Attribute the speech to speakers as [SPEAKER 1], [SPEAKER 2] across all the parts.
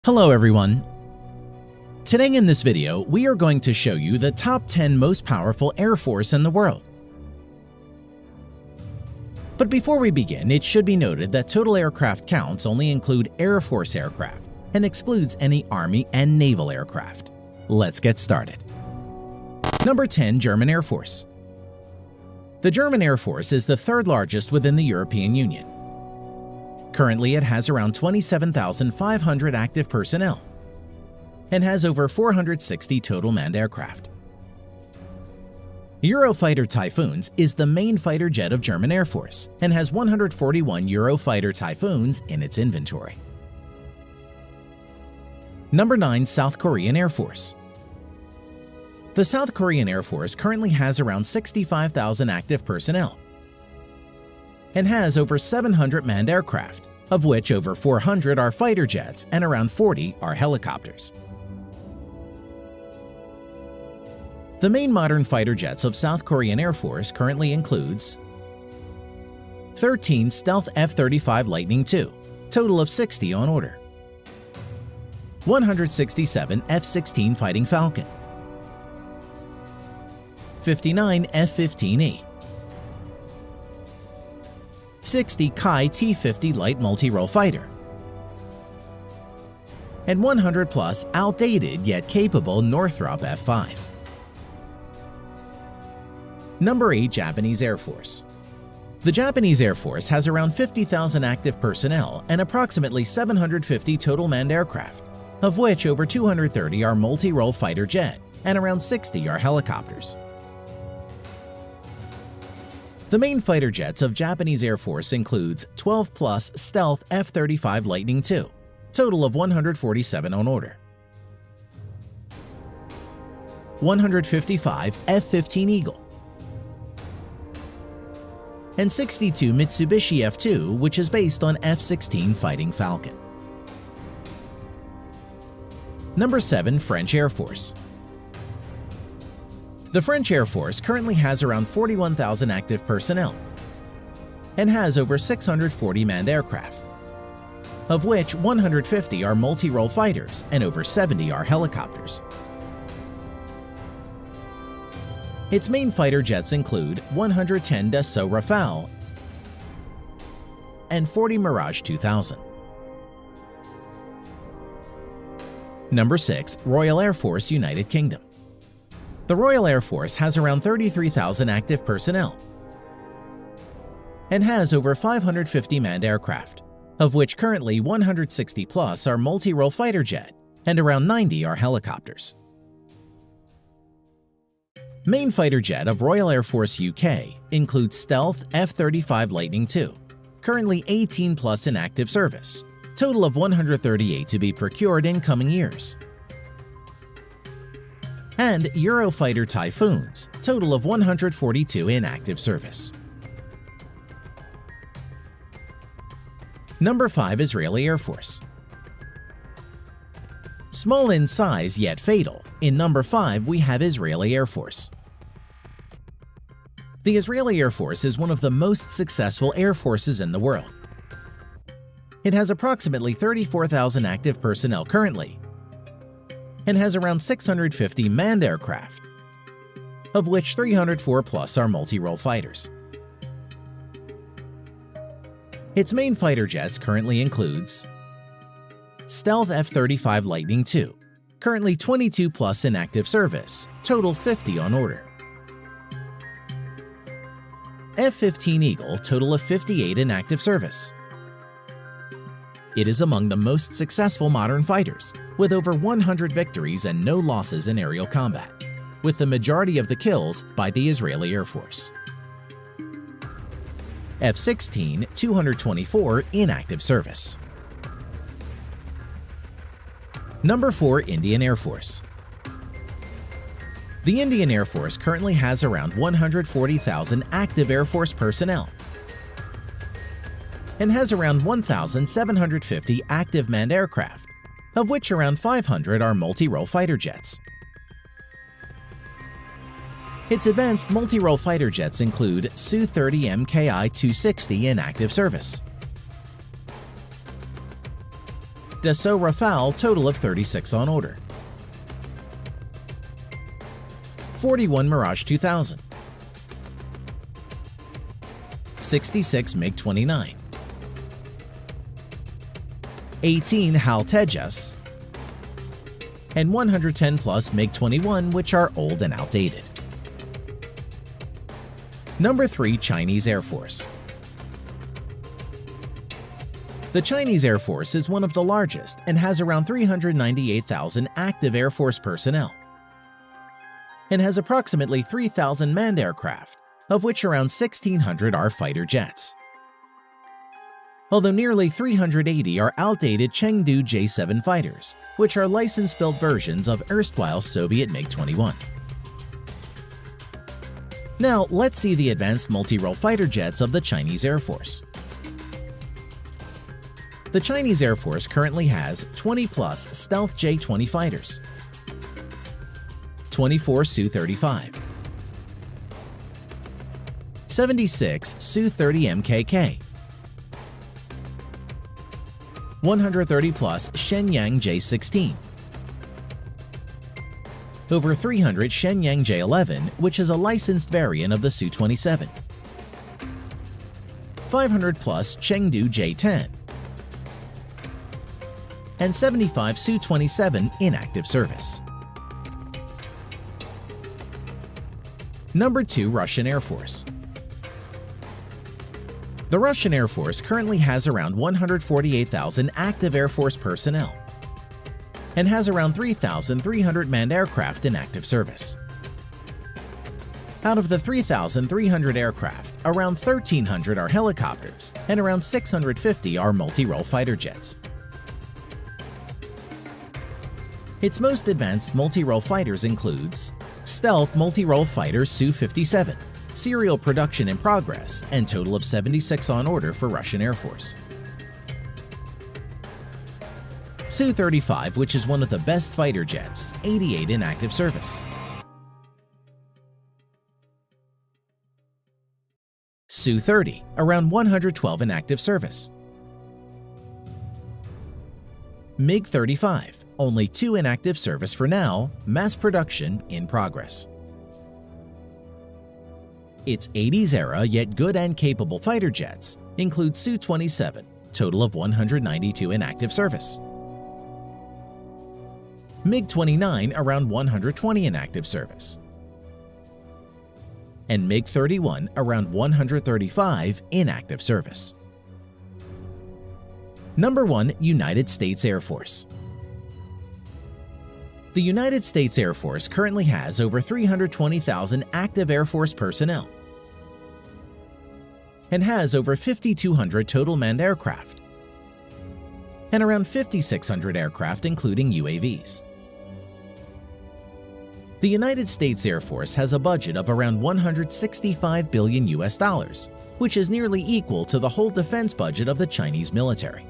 [SPEAKER 1] Hello everyone! Today in this video, we are going to show you the top 10 most powerful air force in the world. But before we begin, it should be noted that total aircraft counts only include Air Force aircraft and excludes any Army and naval aircraft. Let's get started. Number 10. German Air Force. The German Air Force is the third largest within the European Union. Currently, it has around 27,500 active personnel and has over 460 total manned aircraft. Eurofighter Typhoons is the main fighter jet of German Air Force and has 141 Eurofighter Typhoons in its inventory. Number 9. South Korean Air Force. The South Korean Air Force currently has around 65,000 active personnel and has over 700 manned aircraft, of which over 400 are fighter jets and around 40 are helicopters. The main modern fighter jets of South Korean Air Force currently includes 13 Stealth F35 Lightning II, total of 60 on order, 167 F16 Fighting Falcon, 59 F15E, 60 Kai T 50 light multi-role fighter, and 100 plus outdated yet capable Northrop F5. Number 8. Japanese Air Force. The Japanese Air Force has around 50,000 active personnel and approximately 750 total manned aircraft, of which over 230 are multi-role fighter jet and around 60 are helicopters. The main fighter jets of Japanese Air Force includes 12 plus Stealth F35 Lightning II, total of 147 on order, 155 F15 Eagle, and 62 Mitsubishi F2, which is based on F16 Fighting Falcon. Number 7. French Air Force. The French Air Force currently has around 41,000 active personnel and has over 640 manned aircraft, of which 150 are multi-role fighters and over 70 are helicopters. Its main fighter jets include 110 Dassault Rafale and 40 Mirage 2000. Number 6. Royal Air Force, United Kingdom. The Royal Air Force has around 33,000 active personnel and has over 550 manned aircraft, of which currently 160 plus are multi-role fighter jet and around 90 are helicopters. Main fighter jet of Royal Air Force UK includes Stealth F35 Lightning II, currently 18 plus in active service, total of 138 to be procured in coming years, and Eurofighter Typhoons, total of 142 in active service. Number 5. Israeli Air Force. Small in size yet fatal, in number 5 we have Israeli Air Force. The Israeli Air Force is one of the most successful air forces in the world. It has approximately 34,000 active personnel currently and has around 650 manned aircraft, of which 304 plus are multi-role fighters. Its main fighter jets currently includes Stealth F35 Lightning II, currently 22 plus in active service, total 50 on order, F15 Eagle, total of 58 in active service. It is among the most successful modern fighters, with over 100 victories and no losses in aerial combat, with the majority of the kills by the Israeli Air Force. F16, 224 in active service. Number 4. Indian Air Force. The Indian Air Force currently has around 140,000 active Air Force personnel and has around 1,750 active manned aircraft, of which around 500 are multi-role fighter jets. Its advanced multi-role fighter jets include Su-30 Mki 260 in active service, Dassault Rafale, total of 36 on order. 41 Mirage 2000. 66 MiG-29. 18 HAL Tejas. And 110 plus MiG-21, which are old and outdated. Number 3. Chinese Air Force. The Chinese Air Force is one of the largest and has around 398,000 active Air Force personnel, and has approximately 3,000 manned aircraft, of which around 1,600 are fighter jets. Although nearly 380 are outdated Chengdu J-7 fighters, which are license-built versions of erstwhile Soviet MiG-21. Now, let's see the advanced multi-role fighter jets of the Chinese Air Force. The Chinese Air Force currently has 20-plus stealth J-20 fighters, 24 Su-35, 76 Su-30 MKK, 130-plus Shenyang J-16, over 300 Shenyang J-11, which is a licensed variant of the Su-27, 500-plus Chengdu J-10, and 75 Su-27 in active service. Number 2. Russian Air Force. The Russian Air Force currently has around 148,000 active Air Force personnel and has around 3,300 manned aircraft in active service. Out of the 3,300 aircraft, around 1,300 are helicopters and around 650 are multi-role fighter jets. Its most advanced multi-role fighters includes stealth multi-role fighter Su-57, serial production in progress, and total of 76 on order for Russian Air Force. Su-35, which is one of the best fighter jets, 88 in active service. Su-30, around 112 in active service. MiG-35, only 2 in active service for now, mass production in progress. Its 80s era yet good and capable fighter jets include Su-27, total of 192 in active service. MiG-29, around 120 in active service. And MiG-31, around 135 in active service. Number 1. United States Air Force. The United States Air Force currently has over 320,000 active Air Force personnel and has over 5,200 total manned aircraft and around 5,600 aircraft including UAVs. The United States Air Force has a budget of around $165 billion, which is nearly equal to the whole defense budget of the Chinese military.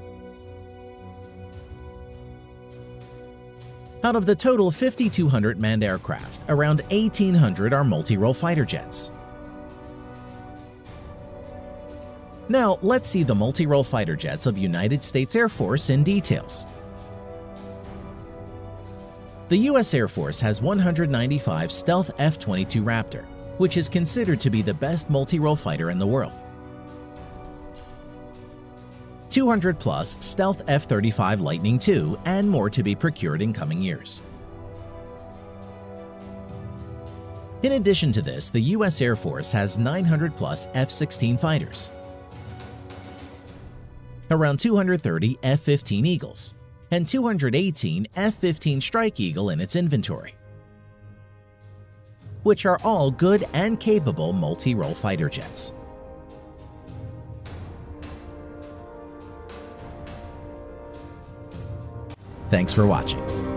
[SPEAKER 1] Out of the total 5,200 manned aircraft, around 1,800 are multi-role fighter jets. Now, let's see the multi-role fighter jets of United States Air Force in details. The U.S. Air Force has 195 stealth F-22 Raptor, which is considered to be the best multi-role fighter in the world. 200-plus stealth F-35 Lightning II, and more to be procured in coming years. In addition to this, the U.S. Air Force has 900-plus F-16 fighters, around 230 F-15 Eagles, and 218 F-15 Strike Eagle in its inventory, which are all good and capable multi-role fighter jets. Thanks for watching.